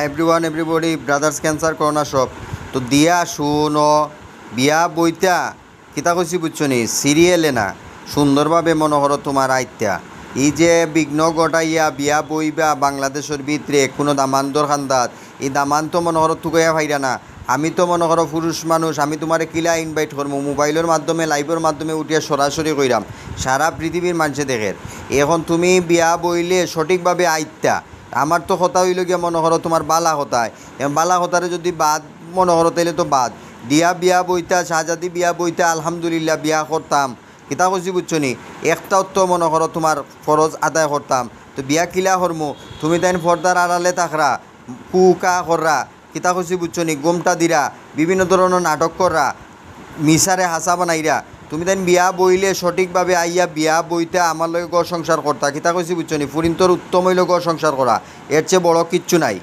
Everyone everybody brothers cancer corona সব তো দিয়া শুনো বিয়া বইতা কিতা কইছি বুঝছো নি সিরিয়ালে না সুন্দরভাবে মনোহর তোমার আইত্যা এই যে বিঘ্ন ঘটাইয়া বিয়া বইবা বাংলাদেশের ভিতরে কোনো দামান্তর খান্দাত এই দামান্ত মনোহর থুকাইয়া ভাইরা না আমি তো মনে করো পুরুষ মানুষ আমি তোমার কিলা ইনভাইট করবো মোবাইলের মাধ্যমে লাইভের মাধ্যমে উঠিয়া সরাসরি কইরাম সারা পৃথিবীর মানুষে দেখের এখন তুমি বিয়া বইলে সঠিকভাবে আইত্যা আমার তো কথা হইল গিয়া মনে করো তোমার বালা হতায় বালা হতারে যদি বাদ মনে করো তাইলে তো বাদ দিয়া বিয়া বইতা শাহজাদি বিয়া বইতা আলহামদুলিল্লাহ বিয়া করতাম কিতা কইছি বুঝছো নি একটাও তো মনে করো তোমার ফরজ আদায় করতাম তো বিয়া কিলা করমু তুমি তাই পর্দার আড়ালে থাকরা কুকা কররা কিতা কইছি বুঝছো নি গোমটা দিরা বিভিন্ন ধরনের নাটক কররা মিসারে হাসা বানাইরা তুমি তাই বিয়া বইলে সঠিকভাবে আইয়া বিয়া বইতে আমার লগে ঘর সংসার করতা কিতা কইছি বুঝছো নি ফুরিন্তর উত্তম হইল ঘর সংসার করা এর চেয়ে বড় কিচ্ছু নাই।